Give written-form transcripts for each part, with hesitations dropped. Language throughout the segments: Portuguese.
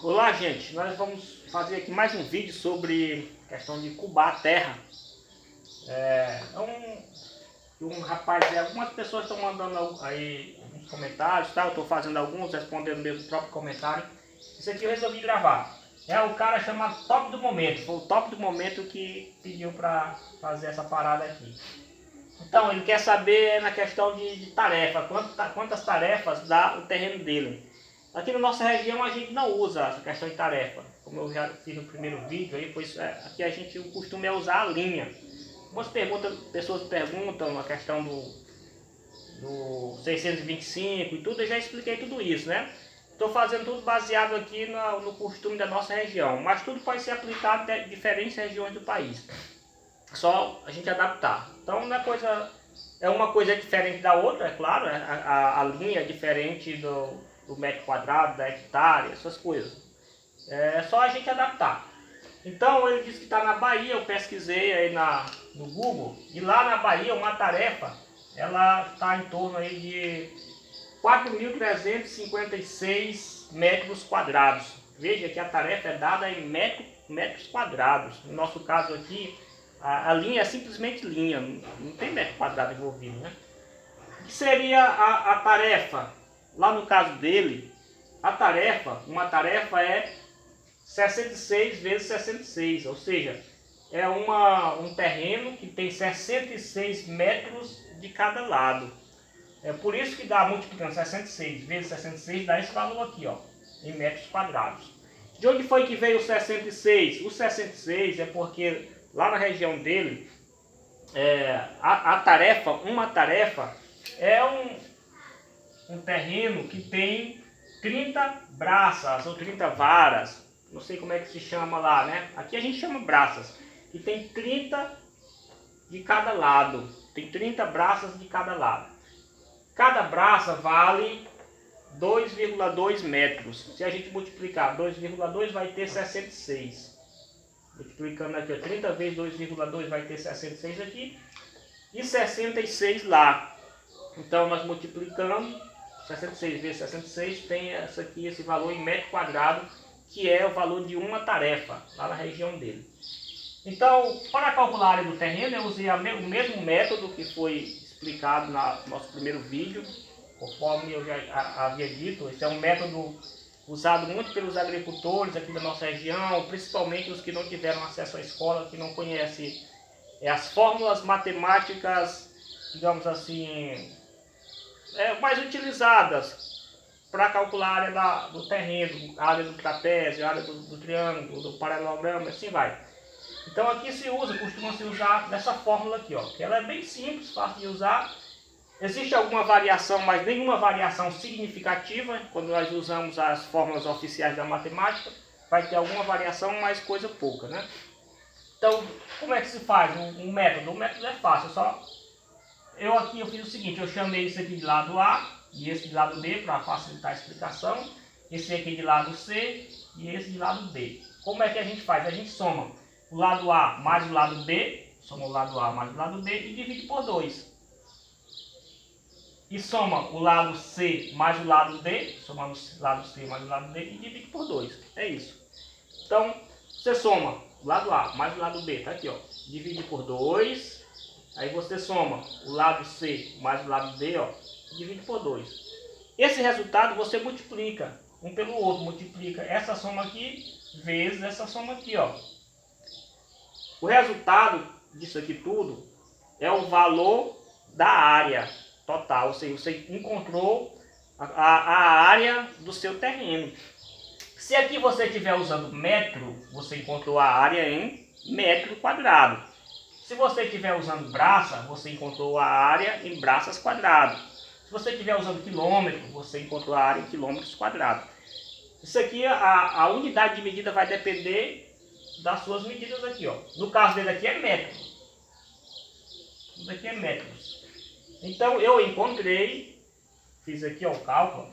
Olá, gente, nós vamos fazer aqui mais um vídeo sobre questão de cubar a terra. Algumas pessoas estão mandando aí alguns comentários, tá? Eu estou fazendo alguns, respondendo meu próprio comentário. Isso aqui eu resolvi gravar. É o cara chamado Top do Momento, foi o Top do Momento que pediu para fazer essa parada aqui. Então, ele quer saber na questão de tarefa, quantas tarefas dá o terreno dele. Aqui na nossa região a gente não usa essa questão de tarefa, como eu já fiz no primeiro vídeo, aí, pois aqui o costume é usar a linha. Algumas pessoas perguntam a questão do 625 e tudo, eu já expliquei tudo isso, né? Estou fazendo tudo baseado aqui no costume da nossa região, mas tudo pode ser aplicado em diferentes regiões do país. Só a gente adaptar. Então não é uma coisa diferente da outra, é claro, a linha é diferente do metro quadrado, da hectare, essas coisas. É só a gente adaptar. Então ele disse que está na Bahia, eu pesquisei aí no Google, e lá na Bahia uma tarefa, ela está em torno aí de 4.356 metros quadrados. Veja que a tarefa é dada em metros quadrados. No nosso caso aqui, a linha é simplesmente linha, não tem metro quadrado envolvido, né? O que seria a tarefa? Lá no caso dele, uma tarefa é 66 vezes 66, ou seja, é um terreno que tem 66 metros de cada lado. É por isso que dá, multiplicando 66 vezes 66, dá esse valor aqui, ó, em metros quadrados. De onde foi que veio o 66? O 66 é porque lá na região dele, uma tarefa é um terreno que tem 30 braças ou 30 varas, não sei como é que se chama lá, né? Aqui a gente chama braças, e tem 30 de cada lado, tem 30 braças de cada lado. Cada braça vale 2,2 metros. Se a gente multiplicar 2,2 vai ter 66. Multiplicando aqui, 30 vezes 2,2 vai ter 66 aqui e 66 lá. Então nós multiplicamos 66 vezes 66 tem esse valor em metro quadrado, que é o valor de uma tarefa lá na região dele. Então, para calcular a área do terreno, eu usei o mesmo método que foi explicado no nosso primeiro vídeo, conforme eu já havia dito. Esse é um método usado muito pelos agricultores aqui da nossa região, principalmente os que não tiveram acesso à escola, que não conhecem as fórmulas matemáticas, digamos assim, mais utilizadas para calcular a área do terreno, a área do trapézio, a área do triângulo, do paralelogramo, assim vai. Então aqui costuma se usar dessa fórmula aqui, ó, que ela é bem simples, fácil de usar. Existe alguma variação, mas nenhuma variação significativa. Quando nós usamos as fórmulas oficiais da matemática, vai ter alguma variação, mas coisa pouca, né? Então, como é que se faz um método? O método é fácil, eu fiz o seguinte, eu chamei esse aqui de lado A e esse de lado B para facilitar a explicação, esse aqui de lado C e esse de lado B. Como é que a gente faz? A gente soma o lado A mais o lado B, soma o lado A mais o lado B e divide por 2. E soma o lado C mais o lado D, soma o lado C mais o lado D e divide por 2. É isso. Então, você soma o lado A mais o lado B, tá aqui, ó, divide por 2. Aí você soma o lado C mais o lado D, ó, divide por 2. Esse resultado você multiplica um pelo outro, multiplica essa soma aqui vezes essa soma aqui, ó. O resultado disso aqui tudo é o valor da área total, ou seja, você encontrou a área do seu terreno. Se aqui você estiver usando metro, você encontrou a área em metro quadrado. Se você estiver usando braça, você encontrou a área em braças quadradas. Se você estiver usando quilômetro, você encontrou a área em quilômetros quadrados. Isso aqui, a unidade de medida vai depender das suas medidas aqui, ó. No caso dele aqui é metro. Isso aqui é metros. Então eu encontrei, fiz aqui ó, o cálculo,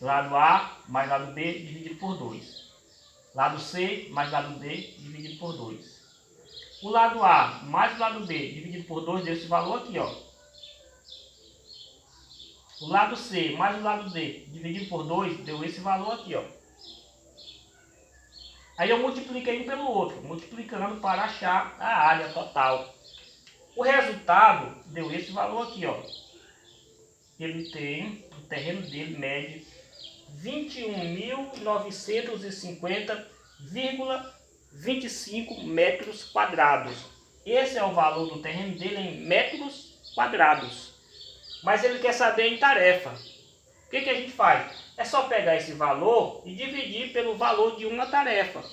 lado A mais lado B dividido por 2. Lado C mais lado D dividido por 2. O lado A mais o lado B dividido por 2 deu esse valor aqui, ó. O lado C mais o lado D dividido por 2 deu esse valor aqui, ó. Aí eu multipliquei um pelo outro, multiplicando para achar a área total. O resultado deu esse valor aqui, ó. Ele tem, o terreno dele mede 21.950,25 metros quadrados. Esse é o valor do terreno dele em metros quadrados. Mas ele quer saber em tarefa. O que a gente faz? É só pegar esse valor e dividir pelo valor de uma tarefa.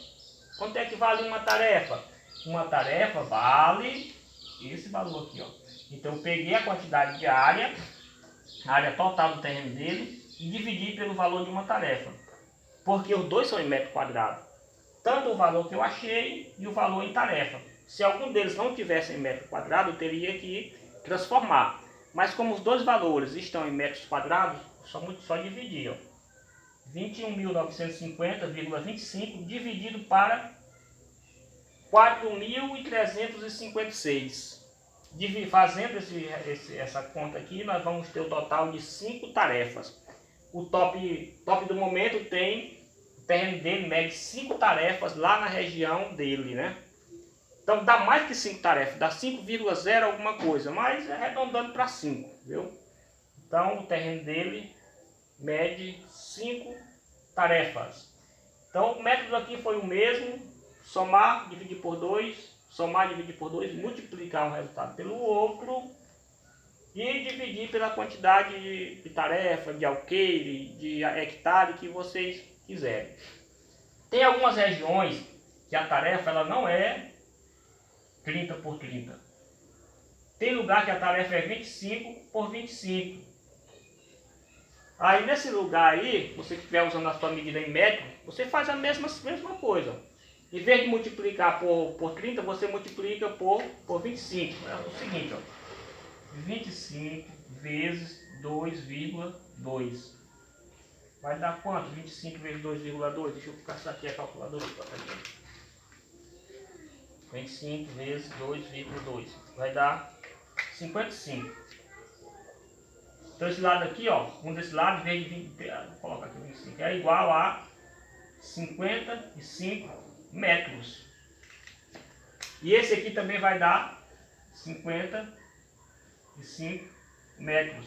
Quanto é que vale uma tarefa? Uma tarefa vale esse valor aqui, ó. Então eu peguei a quantidade de área, a área total do terreno dele, e dividi pelo valor de uma tarefa. Porque os dois são em metro quadrado. Tanto o valor que eu achei e o valor em tarefa. Se algum deles não tivesse em metro quadrado, eu teria que transformar. Mas como os dois valores estão em metros quadrados, só dividir, ó. 21.950,25 dividido para 4.356. Fazendo essa conta aqui, nós vamos ter o total de 5 tarefas. O top do momento tem, o terreno dele mede 5 tarefas lá na região dele, né? Então dá mais que 5 tarefas, dá 5,0 alguma coisa, mas arredondando para 5, viu? Então o terreno dele mede 5 tarefas. Então o método aqui foi o mesmo: somar, dividir por 2, somar, dividir por 2, multiplicar um resultado pelo outro e dividir pela quantidade de tarefa, de alqueire, de hectare que vocês quiserem. Tem algumas regiões que a tarefa ela não é 30 por 30. Tem lugar que a tarefa é 25 por 25. Aí nesse lugar aí, você que estiver usando a sua medida em metro, você faz a mesma coisa. Em vez de multiplicar por 30, você multiplica por 25. É o seguinte, ó. 25 vezes 2,2. Vai dar quanto? 25 vezes 2,2. Deixa eu passar aqui a calculadora. 25 vezes 2,2. Vai dar 55. Então esse lado aqui, ó, um desse lado, em vez de 20, vou colocar aqui 25, é igual a 55 metros. E esse aqui também vai dar 55 metros.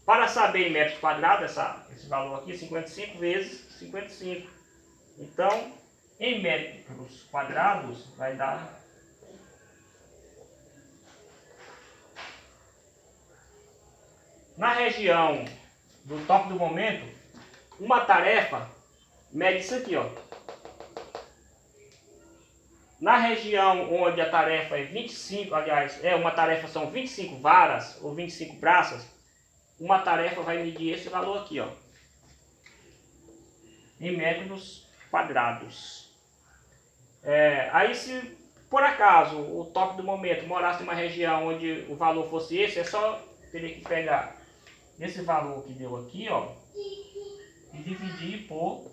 Para saber em metros quadrados, esse valor aqui, 55 vezes 55. Então, em metros quadrados, vai dar na região do top do momento, uma tarefa mede isso aqui, ó. Na região onde a tarefa é 25, aliás, uma tarefa são 25 varas ou 25 braças, uma tarefa vai medir esse valor aqui, ó, em metros quadrados. Aí se por acaso o top do momento morasse em uma região onde o valor fosse esse, é só teria que pegar esse valor que deu aqui, ó, e dividir por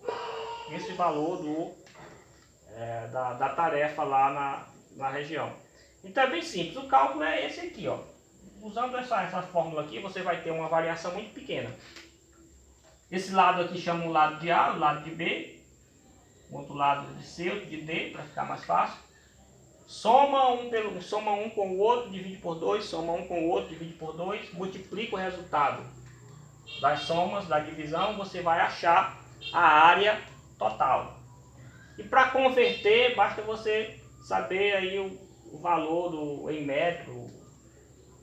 esse valor da tarefa lá na região. Então é bem simples, o cálculo é esse aqui, ó. Usando essa fórmula aqui, você vai ter uma variação muito pequena. Esse lado aqui chama o lado de A, o lado de B, o outro lado de C, outro de D, para ficar mais fácil. Soma um com o outro, divide por 2, soma um com o outro, divide por 2, multiplica o resultado das somas, da divisão, você vai achar a área total. E para converter, basta você saber aí o valor em metro,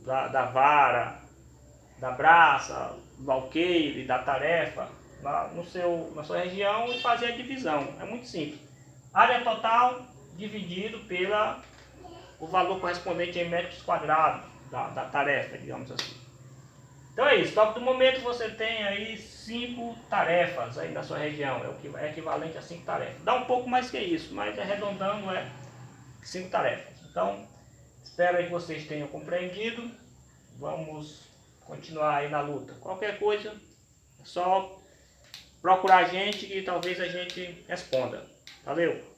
da vara, da braça, do alqueire, da tarefa, na sua região e fazer a divisão. É muito simples. Área total dividido o valor correspondente em metros quadrados da tarefa, digamos assim. Então é isso, top do momento você tem aí 5 tarefas aí na sua região, é equivalente a 5 tarefas. Dá um pouco mais que isso, mas arredondando 5 tarefas. Então, espero que vocês tenham compreendido. Vamos continuar aí na luta. Qualquer coisa, é só procurar a gente e talvez a gente responda. Valeu!